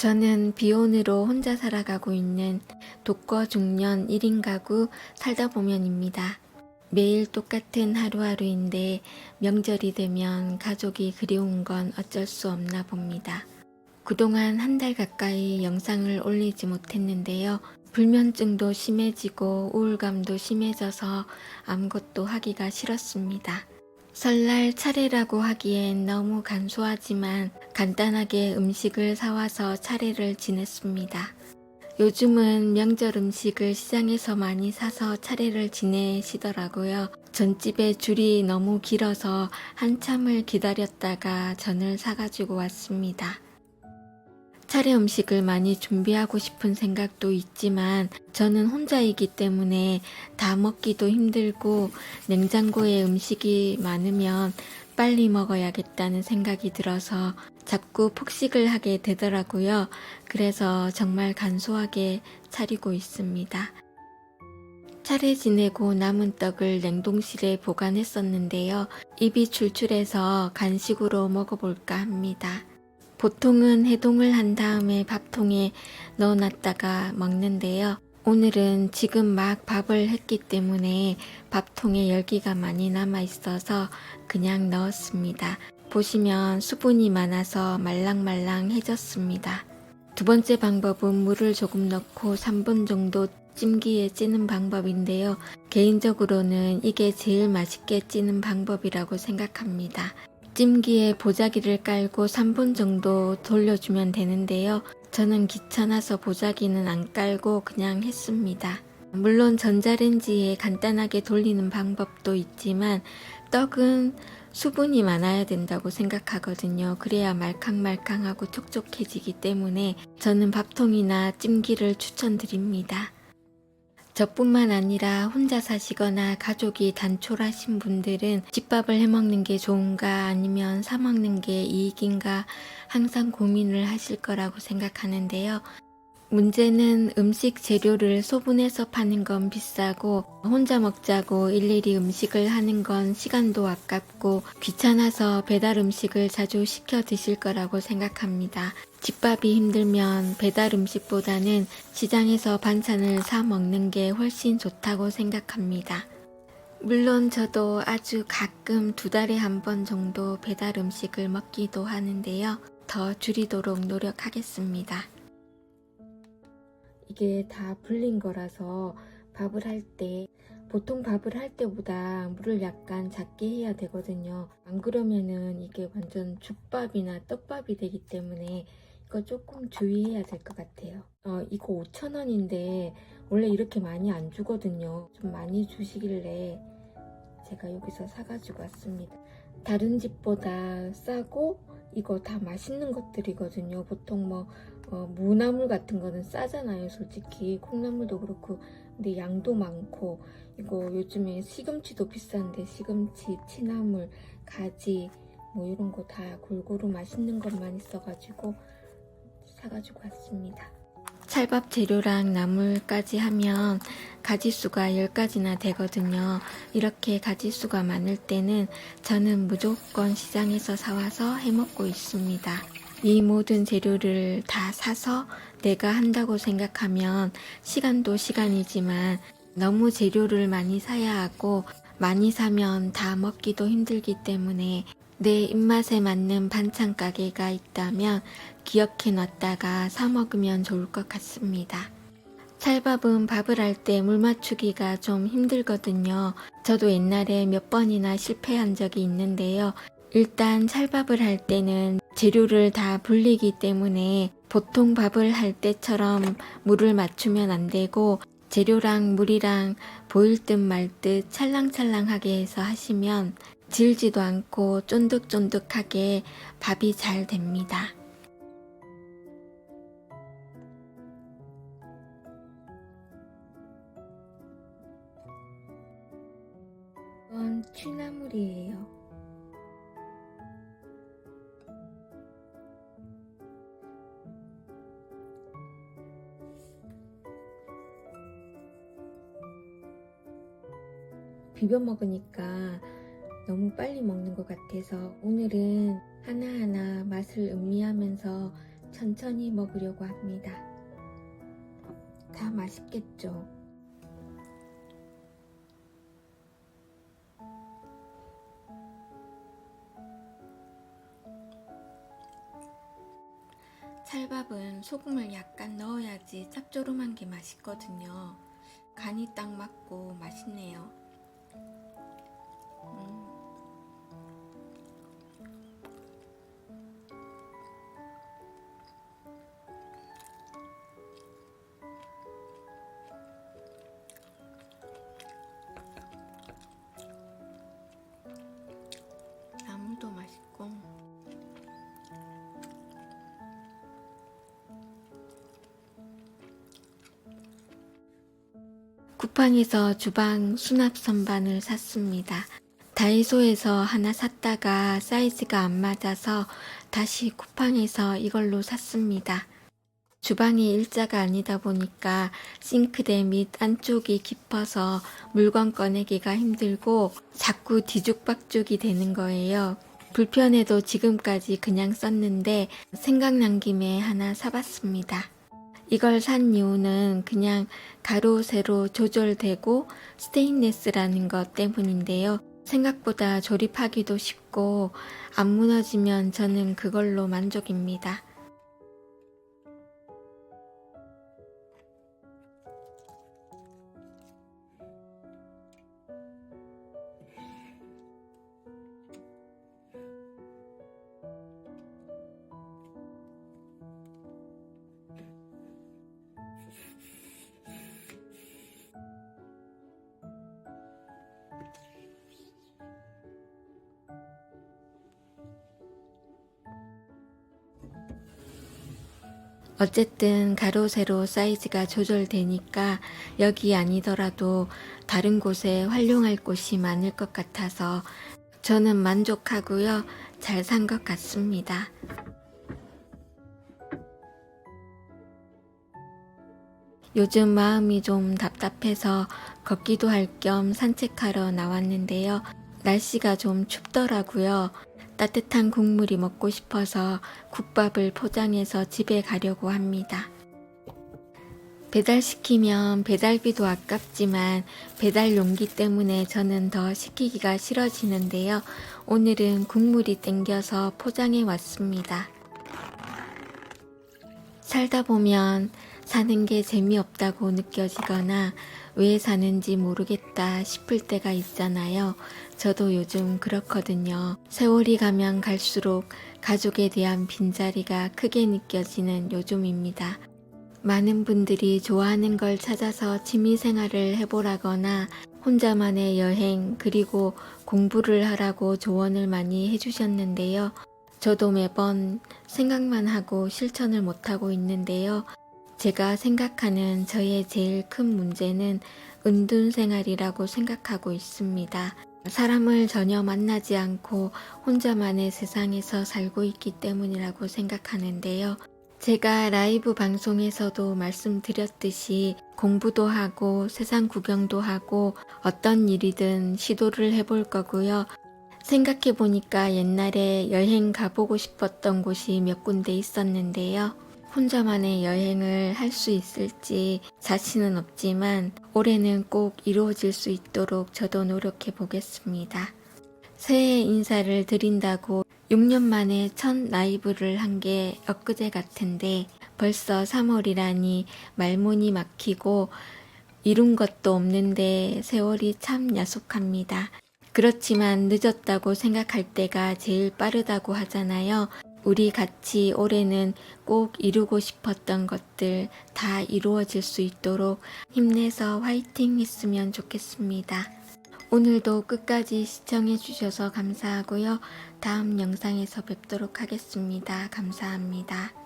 저는 비혼으로 혼자 살아가고 있는 독거 중년 1인 가구 살다보면입니다. 매일 똑같은 하루하루인데 명절이 되면 가족이 그리운 건 어쩔 수 없나 봅니다. 그동안 한 달 가까이 영상을 올리지 못했는데요. 불면증도 심해지고 우울감도 심해져서 아무것도 하기가 싫었습니다. 설날 차례라고 하기엔 너무 간소하지만 간단하게 음식을 사와서 차례를 지냈습니다. 요즘은 명절 음식을 시장에서 많이 사서 차례를 지내시더라고요. 전집에 줄이 너무 길어서 한참을 기다렸다가 전을 사가지고 왔습니다. 차례 음식을 많이 준비하고 싶은 생각도 있지만 저는 혼자이기 때문에 다 먹기도 힘들고 냉장고에 음식이 많으면 빨리 먹어야겠다는 생각이 들어서 자꾸 폭식을 하게 되더라고요. 그래서 정말 간소하게 차리고 있습니다. 차례 지내고 남은 떡을 냉동실에 보관했었는데요. 입이 출출해서 간식으로 먹어볼까 합니다. 보통은 해동을 한 다음에 밥통에 넣어놨다가 먹는데요. 오늘은 지금 막 밥을 했기 때문에 밥통에 열기가 많이 남아 있어서 그냥 넣었습니다. 보시면 수분이 많아서 말랑말랑해졌습니다. 두 번째 방법은 물을 조금 넣고 3분 정도 찜기에 찌는 방법인데요. 개인적으로는 이게 제일 맛있게 찌는 방법이라고 생각합니다. 찜기에 보자기를 깔고 3분 정도 돌려주면 되는데요. 저는 귀찮아서 보자기는 안 깔고 그냥 했습니다. 물론 전자레인지에 간단하게 돌리는 방법도 있지만 떡은 수분이 많아야 된다고 생각하거든요. 그래야 말캉말캉하고 촉촉해지기 때문에 저는 밥통이나 찜기를 추천드립니다. 저뿐만 아니라 혼자 사시거나 가족이 단촐하신 분들은 집밥을 해먹는 게 좋은가 아니면 사먹는 게 이익인가 항상 고민을 하실 거라고 생각하는데요. 문제는 음식 재료를 소분해서 파는 건 비싸고 혼자 먹자고 일일이 음식을 하는 건 시간도 아깝고 귀찮아서 배달 음식을 자주 시켜 드실 거라고 생각합니다. 집밥이 힘들면 배달 음식보다는 시장에서 반찬을 사 먹는 게 훨씬 좋다고 생각합니다. 물론 저도 아주 가끔 2달에 한 번 정도 배달 음식을 먹기도 하는데요. 더 줄이도록 노력하겠습니다. 이게 다 불린 거라서 밥을 할 때 보통 밥을 할 때보다 물을 약간 작게 해야 되거든요. 안 그러면은 이게 완전 죽밥이나 떡밥이 되기 때문에 이거 조금 주의해야 될 것 같아요. 이거 5,000원인데 원래 이렇게 많이 안 주거든요. 좀 많이 주시길래 제가 여기서 사가지고 왔습니다. 다른 집보다 싸고 이거 다 맛있는 것들이거든요. 보통 무나물 같은 거는 싸잖아요. 솔직히 콩나물도 그렇고. 근데 양도 많고 이거 요즘에 시금치도 비싼데 시금치, 취나물, 가지 이런 거 다 골고루 맛있는 것만 있어가지고 사가지고 왔습니다. 찰밥 재료랑 나물까지 하면 가지수가 10가지나 되거든요. 이렇게 가지수가 많을 때는 저는 무조건 시장에서 사와서 해먹고 있습니다. 이 모든 재료를 다 사서 내가 한다고 생각하면 시간도 시간이지만 너무 재료를 많이 사야 하고 많이 사면 다 먹기도 힘들기 때문에 내 입맛에 맞는 반찬 가게가 있다면 기억해 놨다가 사 먹으면 좋을 것 같습니다. 찰밥은 밥을 할 때 물 맞추기가 좀 힘들거든요. 저도 옛날에 몇 번이나 실패한 적이 있는데요. 일단 찰밥을 할 때는 재료를 다 불리기 때문에 보통 밥을 할 때처럼 물을 맞추면 안 되고 재료랑 물이랑 보일 듯 말 듯 찰랑찰랑하게 해서 하시면 질지도 않고 쫀득쫀득하게 밥이 잘 됩니다. 이건 취나물이에요. 비벼 먹으니까 너무 빨리 먹는 것 같아서 오늘은 하나하나 맛을 음미하면서 천천히 먹으려고 합니다. 다 맛있겠죠? 찰밥은 소금을 약간 넣어야지 짭조름한 게 맛있거든요. 간이 딱 맞고 맛있네요. 나물도 맛있고. 쿠팡에서 주방 수납 선반을 샀습니다. 다이소에서 하나 샀다가 사이즈가 안 맞아서 다시 쿠팡에서 이걸로 샀습니다. 주방이 일자가 아니다 보니까 싱크대 및 안쪽이 깊어서 물건 꺼내기가 힘들고 자꾸 뒤죽박죽이 되는 거예요. 불편해도 지금까지 그냥 썼는데 생각난 김에 하나 사봤습니다. 이걸 산 이유는 그냥 가로 세로 조절되고 스테인리스라는 것 때문인데요. 생각보다 조립하기도 쉽고 안 무너지면 저는 그걸로 만족입니다. 어쨌든 가로 세로 사이즈가 조절되니까 여기 아니더라도 다른 곳에 활용할 곳이 많을 것 같아서 저는 만족하고요. 잘 산 것 같습니다. 요즘 마음이 좀 답답해서 걷기도 할 겸 산책하러 나왔는데요. 날씨가 좀 춥더라고요. 따뜻한 국물이 먹고 싶어서 국밥을 포장해서 집에 가려고 합니다. 배달시키면 배달비도 아깝지만 배달 용기 때문에 저는 더 시키기가 싫어지는데요. 오늘은 국물이 땡겨서 포장해 왔습니다. 살다 보면 사는 게 재미없다고 느껴지거나 왜 사는지 모르겠다 싶을 때가 있잖아요. 저도 요즘 그렇거든요. 세월이 가면 갈수록 가족에 대한 빈자리가 크게 느껴지는 요즘입니다. 많은 분들이 좋아하는 걸 찾아서 취미생활을 해보라거나 혼자만의 여행 그리고 공부를 하라고 조언을 많이 해주셨는데요. 저도 매번 생각만 하고 실천을 못하고 있는데요. 제가 생각하는 저의 제일 큰 문제는 은둔생활이라고 생각하고 있습니다. 사람을 전혀 만나지 않고 혼자만의 세상에서 살고 있기 때문이라고 생각하는데요. 제가 라이브 방송에서도 말씀드렸듯이 공부도 하고 세상 구경도 하고 어떤 일이든 시도를 해볼 거고요. 생각해보니까 옛날에 여행 가보고 싶었던 곳이 몇 군데 있었는데요. 혼자만의 여행을 할 수 있을지 자신은 없지만 올해는 꼭 이루어질 수 있도록 저도 노력해 보겠습니다. 새해 인사를 드린다고 6년 만에 첫 라이브를 한 게 엊그제 같은데 벌써 3월이라니 말문이 막히고 이룬 것도 없는데 세월이 참 야속합니다. 그렇지만 늦었다고 생각할 때가 제일 빠르다고 하잖아요. 우리 같이 올해는 꼭 이루고 싶었던 것들 다 이루어질 수 있도록 힘내서 화이팅 했으면 좋겠습니다. 오늘도 끝까지 시청해 주셔서 감사하고요. 다음 영상에서 뵙도록 하겠습니다. 감사합니다.